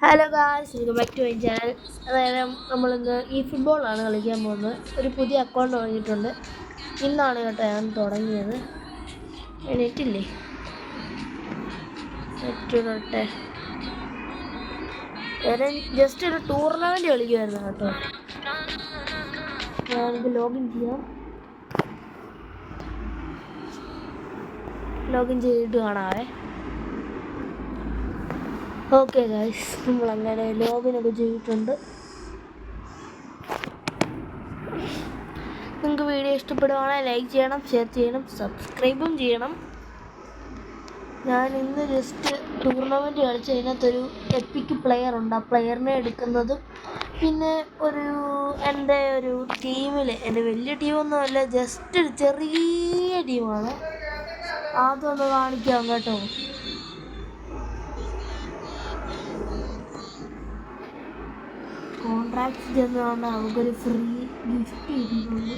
Hello guys, welcome back to my channel. അതായത് നമ്മളിന്ന് ഈ ഫുട്ബോളാണ് കളിക്കാൻ പോകുന്നത്. ഒരു പുതിയ അക്കൗണ്ട് തുടങ്ങിയിട്ടുണ്ട്. ഇന്നാണ് കേട്ടോ ഞാൻ തുടങ്ങിയത്. എണീറ്റില്ലേ നെറ്റിടട്ടെ. ഞാൻ ജസ്റ്റ് ഒരു ടൂർണമെൻറ്റ് കളിക്കുമായിരുന്നു കേട്ടോ. ഞാനിത് ലോഗിൻ ചെയ്യാം. ലോഗിൻ ചെയ്തിട്ട് കാണാവേ. ഓക്കെ ഗൈസ്, നമ്മളങ്ങനെ ലോഗിനൊക്കെ ചെയ്തിട്ടുണ്ട്. നിങ്ങൾക്ക് വീഡിയോ ഇഷ്ടപ്പെടുവാണെങ്കിൽ ലൈക്ക് ചെയ്യണം, ഷെയർ ചെയ്യണം, സബ്സ്ക്രൈബും ചെയ്യണം. ഞാൻ ഇന്ന് ജസ്റ്റ് ടൂർണമെൻറ്റ് കളിച്ച് അതിനകത്തൊരു എപ്പിക് പ്ലെയർ ഉണ്ട്. ആ പ്ലെയറിനെ എടുക്കുന്നതും പിന്നെ എൻ്റെ ഒരു ടീമിൽ, എൻ്റെ വലിയ ടീമൊന്നുമല്ല, ജസ്റ്റ് ഒരു ചെറിയ ടീമാണ്. അതൊന്ന് കാണിക്കാം കേട്ടോ. കോൺട്രാക്ട്സ് ചെന്ന് പറഞ്ഞാൽ നമുക്കൊരു ഫ്രീ ഗിഫ്റ്റ് കിട്ടിയിട്ടുണ്ട്.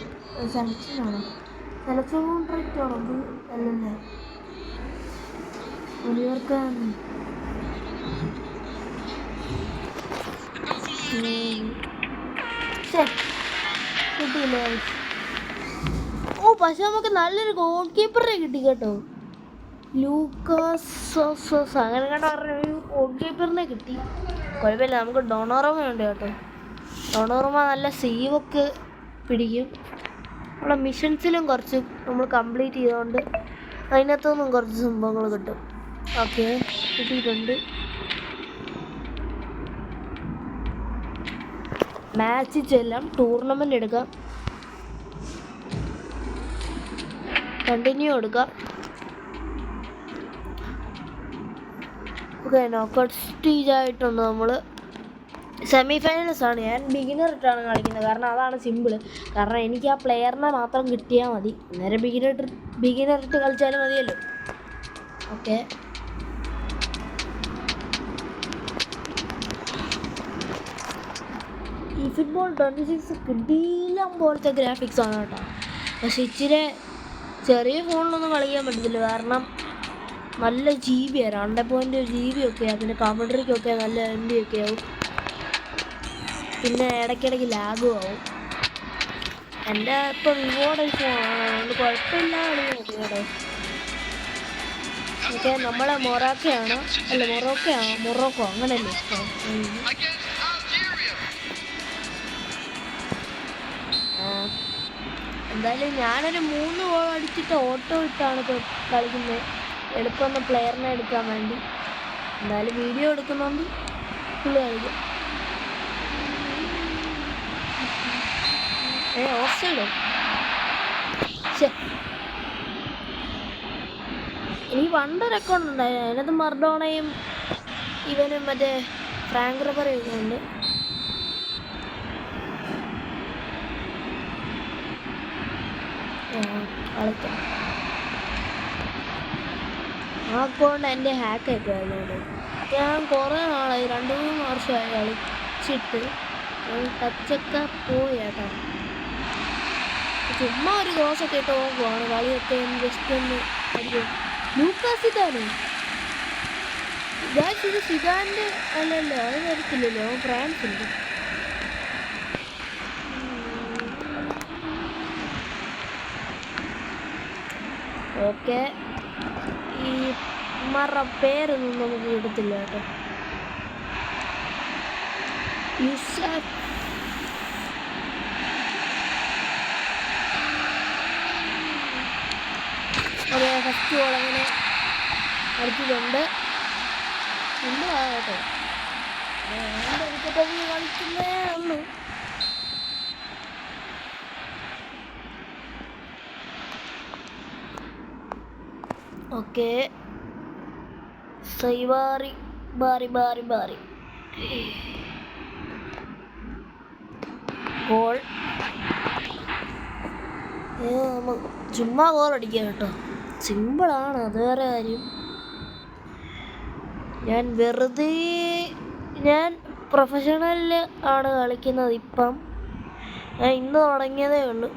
സെലക്ഷനാണ്, സെലക്ഷൻ കോൺട്രാക്റ്റ് ആണത് അല്ലല്ലേ, ഒലിവർക്കാണ്. കിട്ടിയില്ലേ? പക്ഷെ നമുക്ക് നല്ലൊരു ഗോൾ കീപ്പറിനെ കിട്ടി കേട്ടോ. ലൂക്കാസ് അങ്ങനെ കണ്ട പറഞ്ഞൊരു ഗോൾ കീപ്പറിനെ കിട്ടി. കുഴപ്പമില്ല, നമുക്ക് ഡൊണോറമ ഉണ്ട് കേട്ടോ. ഡൊണോറമ നല്ല സീവൊക്കെ പിടിക്കും. നമ്മുടെ മിഷൻസിലും കുറച്ച് നമ്മൾ കംപ്ലീറ്റ് ചെയ്തുകൊണ്ട് അതിനകത്തുനിന്നും കുറച്ച് സംഭവങ്ങൾ കിട്ടും. ഓക്കെ, കിട്ടിയിട്ടുണ്ട്. മാച്ച് ചെല്ലാം, ടൂർണമെൻ്റ് എടുക്കാം, കണ്ടിന്യൂ എടുക്കാം. ഓക്കെ, നോക്കൗട്ട് സ്റ്റേജ് ആയിട്ടുണ്ട്. നമ്മൾ സെമി ഫൈനൽസാണ്. ഞാൻ ബിഗിനർ ഇട്ടാണ് കളിക്കുന്നത്, കാരണം അതാണ് സിമ്പിള്. കാരണം എനിക്ക് ആ പ്ലെയറിനെ മാത്രം കിട്ടിയാൽ മതി. അന്നേരം ബിഗിനർ ഇട്ട് കളിച്ചാലും മതിയല്ലോ. ഓക്കെ, ഈ ഫുട്ബോൾ 26 കിടിലം പോലത്തെ ഗ്രാഫിക്സ് ആണ് കേട്ടോ. പക്ഷെ ഇച്ചിരി ചെറിയ ഫോണിലൊന്നും കളിക്കാൻ പറ്റത്തില്ല, കാരണം നല്ല GB 2.0 GB ഒക്കെ. അതിൻ്റെ കമൻട്രിക്കൊക്കെ നല്ല MB ഒക്കെ ആവും. പിന്നെ ഇടയ്ക്കിടയ്ക്ക് ലാഗും ആവും. എൻ്റെ ഇപ്പോൾ വിവോയുടെ ഫോണാണ്, അതുകൊണ്ട് കുഴപ്പമില്ല കളിക്കുന്നത് കേട്ടോ. ഓക്കെ, നമ്മളെ മൊറോക്കോ അങ്ങനല്ലേ. എന്തായാലും ഞാനൊരു 3 ഗോൾ അടിച്ചിട്ട് ഓട്ടോ ഇട്ടാണ് ഇപ്പോൾ കളിക്കുന്നത്, എളുപ്പം പ്ലെയറിനെ എടുക്കാൻ വേണ്ടി. എന്തായാലും വീഡിയോ എടുക്കുന്നുണ്ട്, ഫുള്ള് കളിക്കും. ഓഫ്സൈഡോ? എനിക്ക് പണ്ടൊരു അക്കൗണ്ട് ഉണ്ടായിരുന്നു, അതിനകത്ത് മർഡോണയും ഇവനും മറ്റേ ഫ്രാങ്ക് റബറൊക്കെ ഉണ്ട്. കളിക്കാം. ആ അക്കൗണ്ട് എൻ്റെ ഹാക്കൊക്കെ ആയതുകൊണ്ട് ഞാൻ കുറേ നാളായി, 2-3 വർഷമായി കളിച്ചിട്ട്. ടച്ചൊക്കെ പോയി കേട്ടോ. ചുമ്മാ ഒരു ദോശയൊക്കെ ഇട്ട് നോക്കുവാണ്, കളിയൊക്കെ ജസ്റ്റ് ഒന്ന് അടിക്കും. ലൂക്കാസ് ഇതാണ് ഗായ്സ്, ഇത് സിദാൻ്റെ അല്ലല്ലോ, അത് വരത്തില്ലല്ലോ, അവൻ ഫ്രാൻസ് ഉണ്ട്. ഓക്കെ, ഈ പേരൊന്നും നമുക്ക് കിട്ടത്തില്ല കേട്ടോ. യൂസഫ് ഒരു ഫസ്റ്റ് ഗോൾ അങ്ങനെ അടിച്ചിട്ടുണ്ട്. കേട്ടോ, കളിക്കുന്നേ ഉള്ളൂ. ഓക്കെ, സൈവാറി ബാറി ഗോൾ. ചുമ്മാ ഗോൾ അടിക്കാം കേട്ടോ, സിമ്പിളാണ്, അത് വേറെ കാര്യം. ഞാൻ പ്രൊഫഷണലിൽ ആണ് കളിക്കുന്നത് ഇപ്പം. ഞാൻ ഇന്ന് തുടങ്ങിയതേ ഉള്ളൂ,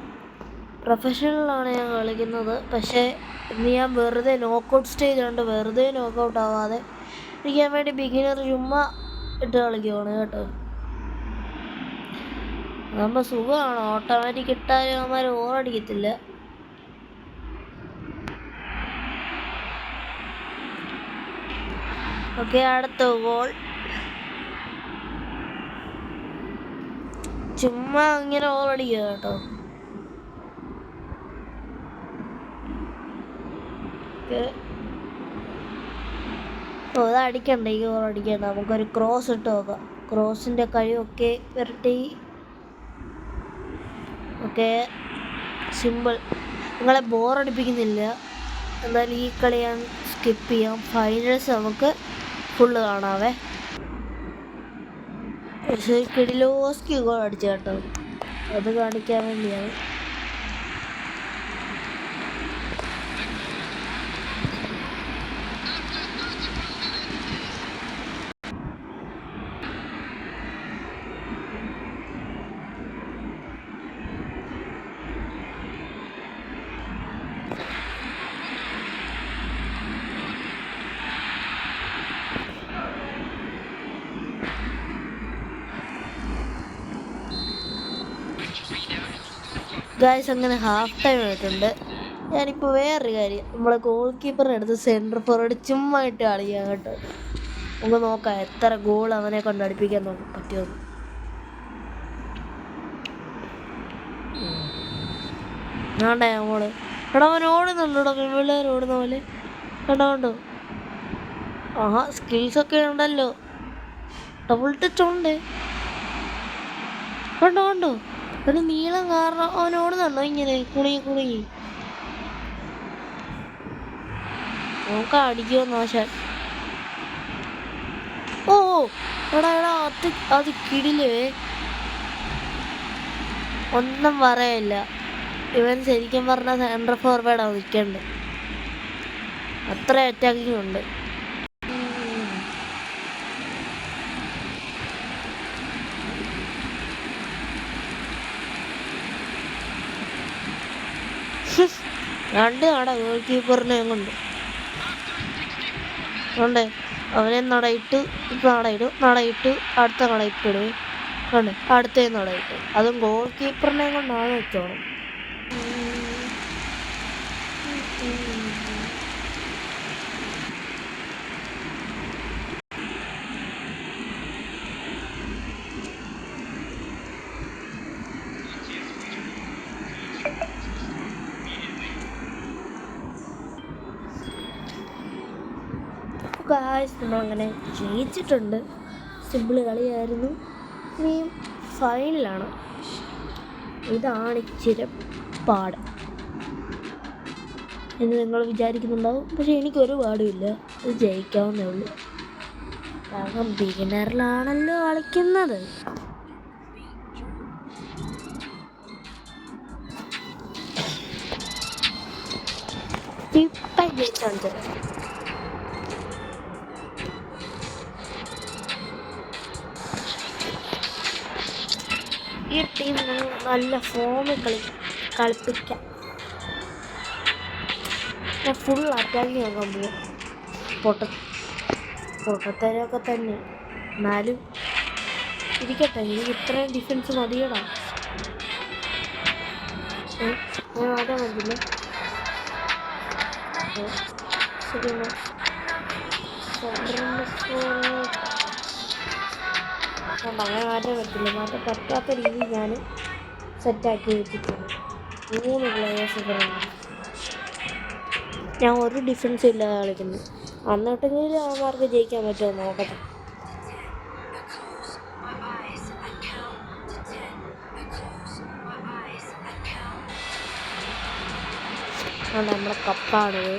പ്രൊഫഷണലാണ് ഞാൻ കളിക്കുന്നത്. പക്ഷേ ഇന്ന് ഞാൻ വെറുതെ നോക്കൗട്ട് സ്റ്റേജ് ഉണ്ട്, വെറുതെ നോക്കൗട്ട് ആവാതെ ഇരിക്കാൻ വേണ്ടി ബിഗിനർ ചുമ്മാ ഇട്ട് കളിക്കുവാണ് കേട്ടോ. അതാകുമ്പോൾ സുഖമാണ്, ഓട്ടോമാറ്റിക് ഇട്ടാലും അവന്മാർ ഓറടിക്കത്തില്ല. ഓക്കെ, അടുത്ത ഗോൾ. ചുമ്മാ ഇങ്ങനെ ഓറടിക്കുക കേട്ടോ. ഓ, അത് അടിക്കണ്ട, ഈ ഗോൾ അടിക്കണ്ട. നമുക്കൊരു ക്രോസ് ഇട്ട് നോക്കാം. ക്രോസിൻ്റെ കഴിവൊക്കെ വരട്ടെ. Okay, simple. നിങ്ങളെ ബോറടിപ്പിക്കുന്നില്ല. എന്തായാലും ഈ കളി ഞാൻ സ്കിപ്പ് ചെയ്യാം. ഫൈനൽസ് നമുക്ക് ഫുള്ള് കാണാവേ. പക്ഷേ കിടിലോസ്കി ഗോൾ അടിച്ചു കേട്ടോ, അത് കാണിക്കാൻ വേണ്ടിയാണ്. ഗായ്സ്, അങ്ങനെ ഹാഫ് ടൈം ആയിട്ടുണ്ട്. ഞാനിപ്പോൾ വേറൊരു കാര്യം, നമ്മളെ ഗോൾ കീപ്പറിൻ്റെ അടുത്ത് സെൻറ്റർ ഫോർവേഡ് ചുമ്മാ ഇട്ട് കളിക്കാം കേട്ടോ. നമുക്ക് നോക്കാം എത്ര ഗോൾ അവനെ കൊണ്ട് അടുപ്പിക്കാൻ പറ്റുമെന്ന്. വേണ്ടേ നമ്മള് എടാ, അവൻ ഓടുന്നുണ്ടോ, പിള്ളേർ ഓടുന്ന പോലെ കണ്ടോ. ആഹാ, സ്കിൽസൊക്കെ ഉണ്ടല്ലോ. ഡബിൾ ടച്ച് ഉണ്ട് കണ്ടോ. ഒരു നീളം കാരണം അവൻ ഓടുന്നുണ്ടോ ഇങ്ങനെ കുണുങ്ങി. നമുക്ക് അടിക്കുമോ നോശാൻ. ഓ എടാ, അത് കിടിലേ, ഒന്നും പറയില്ല. ഇവൻ ശരിക്കും പറഞ്ഞാൽ സെൻട്രൽ ഫോർവേഡാണ് നിൽക്കേണ്ടത്. അത്ര അറ്റാക്കിങ് ഉണ്ട്. രണ്ട് നട ഗോൾ കീപ്പറിനെ കൊണ്ട് ഉണ്ട്. അവനെ നടയിട്ട് ഇപ്പം നടയിട്ട് അടുത്ത നടയിട്ടിടുവേ ഉണ്ട്. അടുത്തേ നടയിട്ട്, അതും ഗോൾ കീപ്പറിനെ കൊണ്ടാണ് വെച്ചോണം. ഗായ്സ്, നമ്മളങ്ങനെ ജയിച്ചിട്ടുണ്ട്. സിമ്പിൾ കളിയായിരുന്നു. ഇനിയും ഫൈനലാണ്. ഇതാണ് ഇച്ചിരി പാട് എന്ന് നിങ്ങൾ വിചാരിക്കുന്നുണ്ടാവും. പക്ഷെ എനിക്കൊരു പാടുമില്ല, ഇത് ജയിക്കാവുന്നേ ഉള്ളൂ. കാരണം ബിഗിനറിലാണല്ലോ കളിക്കുന്നത്. ഇപ്പം ജയിച്ചുണ്ട്. ഈ ടീം നല്ല ഫോമിൽ കളിപ്പിക്കാം. ഞാൻ ഫുൾ അറ്റാക്കിങ് ആക്കാൻ പോകും. പൊട്ടത്തരമൊക്കെ തന്നെ, എന്നാലും ഇരിക്കട്ടെ. എനിക്ക് ഇത്രയും ഡിഫൻസ് മതിയടാ. ഞാൻ മാറ്റാൻ പറ്റില്ല. ശരി, അങ്ങനെ മാറ്റാൻ പറ്റില്ല. മാറ്റാൻ പറ്റാത്ത രീതിയിൽ ഞാൻ സെറ്റാക്കി വെച്ചിട്ടുണ്ട്. 3 പ്ലേയേഴ്സ് പറയുന്നത്. ഞാൻ ഒരു ഡിഫൻസ് ഇല്ലാതെ കളിക്കുന്നു. എന്നിട്ടെങ്കിലും അവന്മാർക്ക് ജയിക്കാൻ പറ്റുമോ നോക്കട്ടെ. നമ്മളെ കപ്പാണിത്.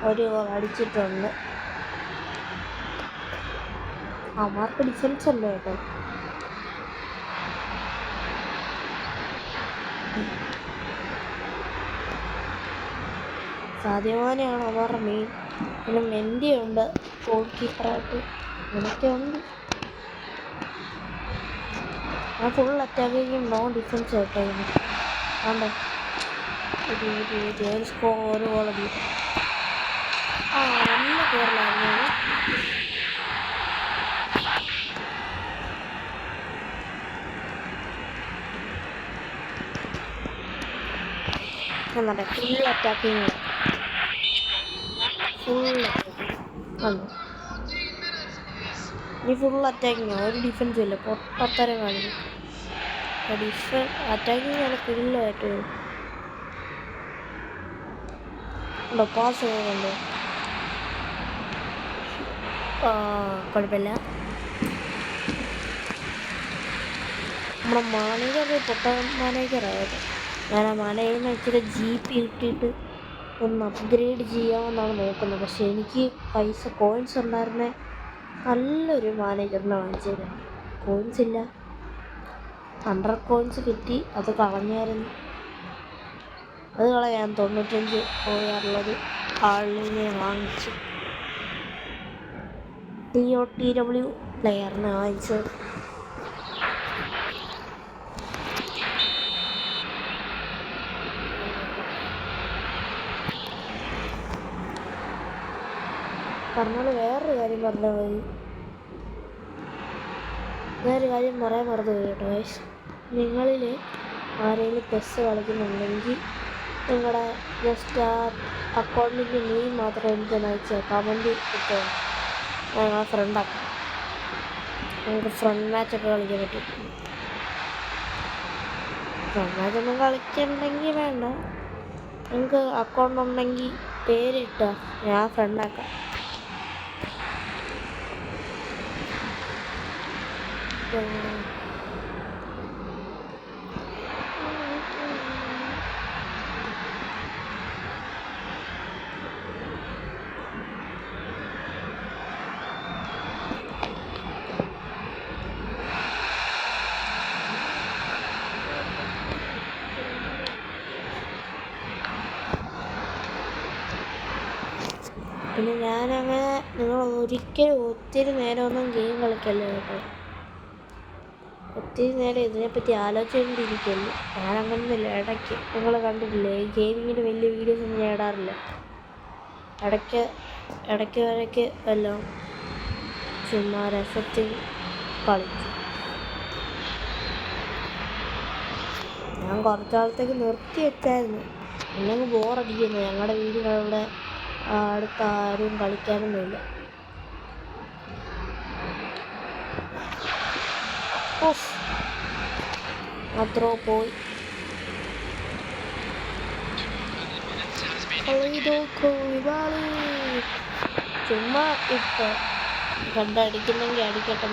ഒരു അടിച്ചിട്ടുണ്ട്. അവന്മാർക്ക് ഡിഫൻസ് ഉണ്ട് കേട്ടോ. സാധ്യമാനെയാണ് അവരുടെ മെയിൻ. പിന്നെ മെൻഡിയുണ്ട് ഗോൾ കീപ്പറായിട്ട്. അങ്ങനെയൊക്കെ ഉണ്ട്. ഞാൻ ഫുൾ അറ്റാക്കിങ് നോ ഡിഫൻസ് കേട്ടോ. ആണ്ടേ ഒരു സ്കോർ ഗോളടി. ആ നല്ല കേരളമായിരുന്നു. എന്നാട്ടെ ഫുൾ അറ്റാക്കിങ് കണ്ടു. ഈ ഫുൾ അറ്റാക്കിങ് ഒരു ഡിഫൻസും ഇല്ല. പൊട്ടത്തരം കാണിക്കും. അറ്റാക്കിങ് നല്ല കിടിലമായിട്ട് വരും. ഉണ്ടോ പാസ് കണ്ടോ? കുഴപ്പമില്ല. നമ്മുടെ മാനേജർ പൊട്ട മാനേജറായിട്ട് ഞാൻ ആ മാനേജറിനെ ഇച്ചിരി GP ഇട്ടിട്ട് ഒന്ന് അപ്ഗ്രേഡ് ചെയ്യാമെന്നാണ് നോക്കുന്നത്. പക്ഷെ എനിക്ക് പൈസ കോയിൻസ് ഉണ്ടായിരുന്നേ നല്ലൊരു മാനേജറിനെ വാങ്ങിച്ചു തരാം. കോയിൻസ് ഇല്ല. 100 കോയിൻസ് കിട്ടി, അത് കളഞ്ഞായിരുന്നു. അത് കളയാൻ 95 പോയാറുള്ളത് ആളിനെ വാങ്ങിച്ചു. TOTW പ്ലെയറിനെ വാങ്ങിച്ചത്. പറഞ്ഞോളൂ. വേറൊരു കാര്യം പറഞ്ഞാൽ മതി. വേറൊരു കാര്യം പറയാൻ മറന്നുപോയി കേട്ടോ ഗൈസ്. നിങ്ങളിൽ ആരെങ്കിലും പെസ് കളിക്കുന്നുണ്ടെങ്കിൽ നിങ്ങളുടെ ജസ്റ്റ് ആ അക്കൗണ്ടിൻ്റെ നെയിം മാത്രം എനിക്കൊന്ന് അയച്ചാൽ കമൻറ്റ് ഇട്ടോ. ഞങ്ങളെ ഫ്രണ്ടാക്കാം. നമുക്ക് ഫ്രണ്ട് മാച്ചൊക്കെ കളിക്കാൻ പറ്റും. ഫ്രണ്ട് മാച്ചൊന്നും കളിക്കണ്ടെങ്കിൽ വേണ്ട. നിങ്ങൾക്ക് അക്കൗണ്ട് ഉണ്ടെങ്കിൽ പേരിട്ടോ, ഞാൻ ഫ്രണ്ടാക്കാം. പിന്നെ ഞാനങ്ങനെ നിങ്ങൾ ഒരിക്കലും ഒത്തിരി നേരമൊന്നും ഗെയിം കളിക്കല്ലേ കേട്ടോ. ഒത്തിരി നേരം ഇതിനെപ്പറ്റി ആലോചിച്ചുകൊണ്ടിരിക്കല്ലേ. ഞാനങ്ങനൊന്നുമില്ല. ഇടയ്ക്ക് നിങ്ങൾ കണ്ടിട്ടില്ലേ, ഈ ഗെയിമിങ്ങിൻ്റെ വലിയ വീഡിയോസ് ഒന്നും ഞാൻ ഇടാറില്ല. ഇടയ്ക്ക് എല്ലാം ചുമ്മാ രസത്തിൽ കളിക്കും. ഞാൻ കുറച്ചാളത്തേക്ക് നിർത്തി വെച്ചായിരുന്നു. അല്ലെങ്കിൽ ബോറടിക്കുന്നു. ഞങ്ങളുടെ വീടുകളുടെ അടുത്ത് ആരും കളിക്കാനൊന്നുമില്ല. അത്രോ പോയി ചുമ്മാ ഇട്ടോ കണ്ടടിക്കുന്നെങ്കിൽ അടിക്കട്ടെ.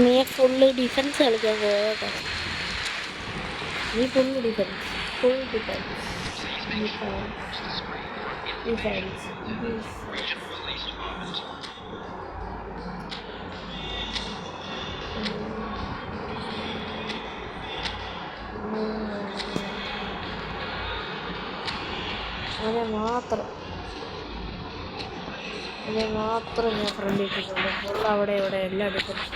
നീ ഫുള്ള് ഡിഫൻസ് കളിക്കാൻ പോയോ? നീ ഫുള്ള് ഡിഫൻസ് അതിനെ മാത്രം ഞാൻ ഫ്രണ്ട് ഇട്ടിട്ടുണ്ട്. ഫുള്ള് അവിടെ ഇവിടെ എല്ലാം ഡിഫൻസ്.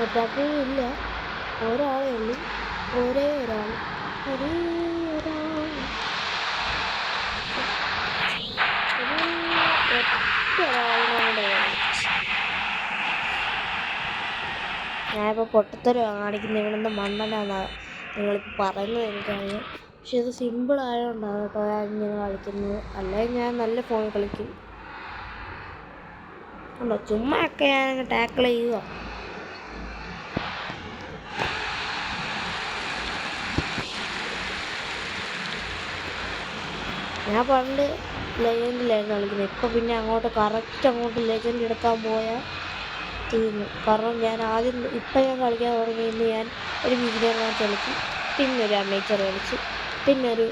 അറ്റാക്കിങ് ഇല്ല, ഒരാളേ ഉള്ളൂ. ഒരേ ഒരാൾ ഞാനിപ്പോൾ പൊട്ടത്തരം കാണിക്കുന്ന ഇവിടുന്ന് മണ്ടനാണ് നിങ്ങളിപ്പോൾ പറയുന്നത് എനിക്കറിയാം. പക്ഷെ ഇത് സിമ്പിളായതുകൊണ്ടാണ് കേട്ടോ ഞാൻ ഇങ്ങനെ കളിക്കുന്നത്. അല്ലെങ്കിൽ ഞാൻ നല്ല ഫോണിൽ കളിക്കും. ഉണ്ടോ ചുമ്മാ ഒക്കെ ഞാൻ ടാക്കിൾ ചെയ്യുക. ഞാൻ പണ്ട് ലെജൻഡിലായിരുന്നു കളിക്കുന്നത്. ഇപ്പം പിന്നെ അങ്ങോട്ട് കറക്റ്റ് അങ്ങോട്ട് ലെജൻഡ് എടുക്കാൻ പോയാൽ തീർന്നു. കാരണം ഞാൻ ആദ്യം ഇപ്പം ഞാൻ കളിക്കാൻ തുടങ്ങിയെന്ന് ഞാൻ ഒരു ബിഗിനർ മാച്ച് കളിച്ചു, പിന്നെ ഒരു അമേച്ചർ കളിച്ചു, പിന്നെ ഒരു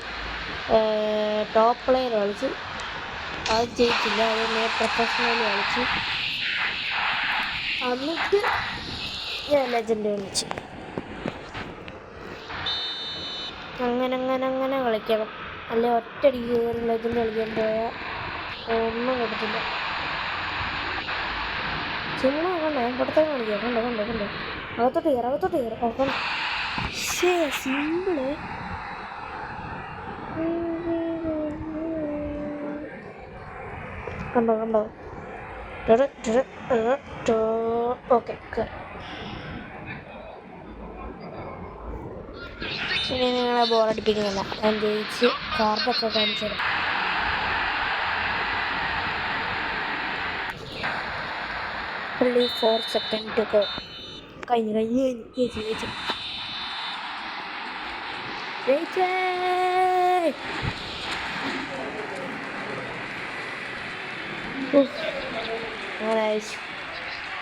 ടോപ്പ് പ്ലെയർ കളിച്ചു. അത് ജയിച്ചില്ല. അത് ഞാൻ പ്രൊഫഷണൽ കളിച്ചു. എന്നിട്ട് ഞാൻ ലെജൻഡ് കളിച്ചു. അങ്ങനെ കളിക്കണം. അല്ലെ ഒറ്റയടിക്ക് കയറി ലെജൻഡ് കളിക്കാൻ പോയാൽ ഒന്നും കിട്ടത്തില്ല. ചുമ്മാ കണ്ടോ ഞാൻ പുറത്തേക്ക് കളിക്കാം. കണ്ടോ അകത്തോട്ട് കയറി ഓക്കണം. ശേ സിമ്പിള്. കണ്ടോ ഓക്കെ. ഇനി നിങ്ങളെ ബോറടിപ്പിക്കുന്നില്ല. ഞാൻ ജയിച്ച് കാർഡൊക്കെ കാണിച്ചു തരാം. only 4 seconds to go. കഴിഞ്ഞു ജയിച്ചു.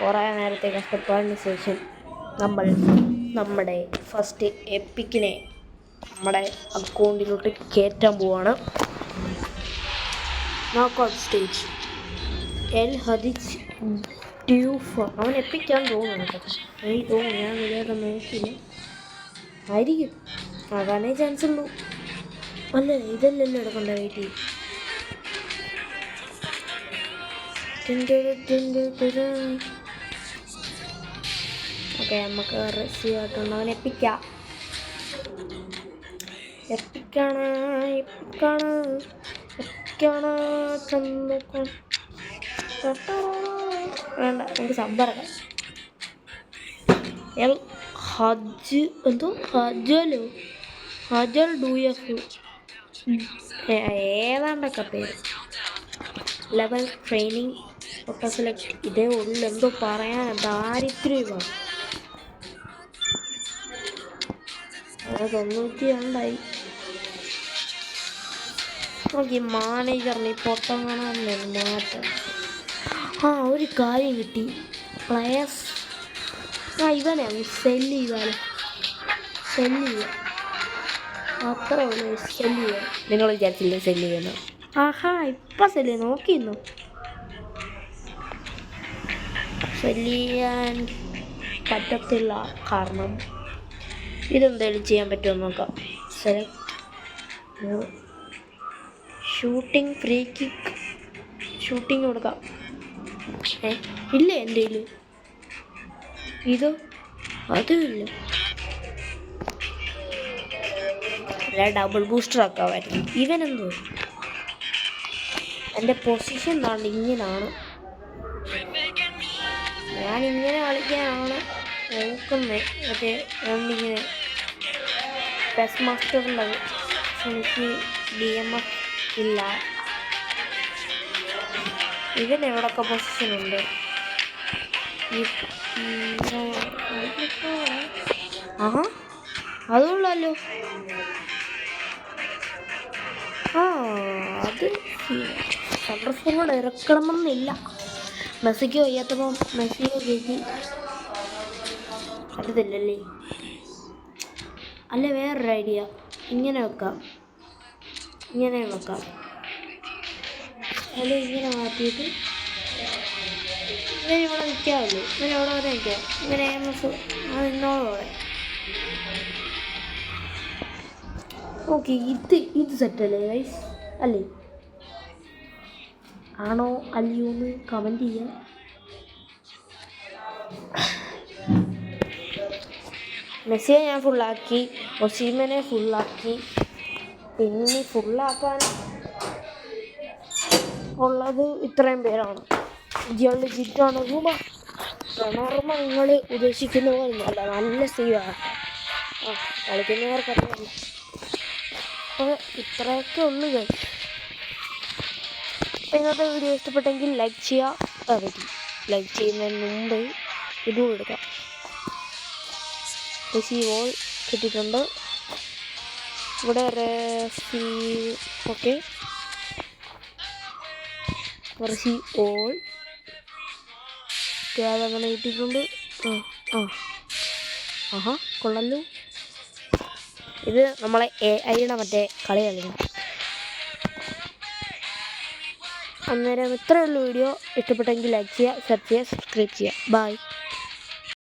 കുറേ നേരത്തെ കഷ്ടപ്പാടിന് ശേഷം നമ്മൾ നമ്മുടെ ഫസ്റ്റ് എപ്പിക്കിനെ നമ്മുടെ അക്കൗണ്ടിലോട്ട് കയറ്റാൻ പോവാണ്. Knockout stage. എൽ ഹദിജ് ഡ്യൂഫ. അവൻ എപ്പിക്കാൻ തോന്നുന്നു കേട്ടോ. എനിക്ക് തോന്നുന്നു, ഞാൻ ഇതൊക്കെ നോക്കിയില്ല. ആയിരിക്കും, ആകാനേ ചാൻസ് ഉള്ളൂ. അല്ല ഇതല്ലല്ലോ എടുക്കണ്ട. വെയിറ്റ് ചെയ്യും. ഓക്കെ, നമുക്ക് റിസീവ് ആയിട്ടുണ്ട്. അവൻ എപ്പിക്കാണ്. വേണ്ട, നമുക്ക് സബ്ബറക്കാം. എൽ ഹജ് എന്തോ ഹജൽ ഡൂയഫ് ഏതാണ്ടൊക്കെ പേര്. ലെവൽ ട്രെയിനിങ് ഒട്ട സെലക്ട്. ഇതേ ഉള്ളു, എന്തോ പറയാൻ ദാരിദ്ര്യമാണ്. 92 നോക്കി. മാനേജറിന് പൊട്ടം കാണാൻ മാറ്റം. ഒരു കാര്യം കിട്ടി. പ്ലെയേഴ്സ് ഇവനെ സെല്ല് ചെയ്താലോ. അത്രേ ഉള്ളൂ. സെല്ല് ചെയ്യാം. നിങ്ങൾ വിചാരിച്ചില്ലേ സെല്ല് ചെയ്യുന്നു? ഇപ്പം സെല്ല് ചെയ്യുന്നു. നോക്കിയിരുന്നു. സെല്ല് ചെയ്യാൻ പറ്റത്തില്ല, കാരണം ഇതെന്തായാലും ചെയ്യാൻ പറ്റുമെന്ന് നോക്കാം. Select shooting, free kick. Shooting കൊടുക്കാം. ഇല്ലേ എൻ്റെ കയ്യിൽ? ഇതോ? അതും ഇല്ല. ഡബിൾ ബൂസ്റ്റർ ആക്കാമായിരുന്നു. ഇവനെന്തോ? എൻ്റെ പൊസിഷൻ താണ്ട് ഇങ്ങനാണ്. ഞാനിങ്ങനെ കളിക്കാനാണ് നോക്കുന്നത്. മറ്റേ രണ്ടിങ്ങനെ പെസ് മാസ്റ്ററുള്ളത്. എനിക്ക് DMF ഇല്ല. ഇവൻ എവിടൊക്കെ പൊസിഷനുണ്ട്? അതുള്ളല്ലോ. അത് സെൻട്രൽ കൂടെ ഇറക്കണമെന്നില്ല. മെസ്സിക്ക് വയ്യാത്തപ്പോൾ മെസ്സിയെ കയറ്റി പറ്റത്തില്ലല്ലേ. അല്ല, വേറൊരു ഐഡിയ. ഇങ്ങനെ വെക്കാം. അല്ല, ഇങ്ങനെ മാറ്റിയിട്ട് ഇവൻ ഇവിടെ നിൽക്കാമല്ലോ. ഇവൻ എവിടെ വരെ നിൽക്കാം. ഇവൻ AMF അത് ഇന്നോടെ. ഓക്കെ, ഇത് സെറ്റല്ലേ ഗൈസ്? അല്ലേ? ആണോ അല്ലയോ എന്ന് കമൻറ്റ് ചെയ്യാം. മെസ്സിയെ ഞാൻ ഫുള്ളാക്കി, ഒസീമനെ ഫുള്ളാക്കി. പിന്നെ ഫുള്ളാക്കാൻ ഉള്ളത് ഇത്രയും പേരാണ്. ജിയോളി ജിറ്റാണ്. റൊണാൾഡോ നിങ്ങൾ ഉദ്ദേശിക്കുന്ന പോലെ അല്ല, നല്ല സീവാണ്. കളിക്കുന്നവർക്കറിയാം. അപ്പോൾ ഇത്രയൊക്കെ ഉള്ളു. ഇന്നത്തെ വീഡിയോ ഇഷ്ടപ്പെട്ടെങ്കിൽ ലൈക്ക് ചെയ്യുക. ലൈക്ക് ചെയ്യുന്നതിന് മുമ്പ് ഇതും എടുക്കാം. റിസീവോൾ കിട്ടിയിട്ടുണ്ട്. ഇവിടെ ഓക്കെ. മെർസി ഓൾ അതങ്ങനെ കിട്ടിയിട്ടുണ്ട്. ആഹാ കൊള്ളല്ലോ. ഇത് നമ്മളെ AI-യുടെ മറ്റേ കളി കളിക്കണം. അന്നേരം ഇത്രയുള്ള വീഡിയോ ഇഷ്ടപ്പെട്ടെങ്കിൽ ലൈക്ക് ചെയ്യുക, ഷെയർ ചെയ്യുക, സബ്സ്ക്രൈബ് ചെയ്യുക. ബൈ.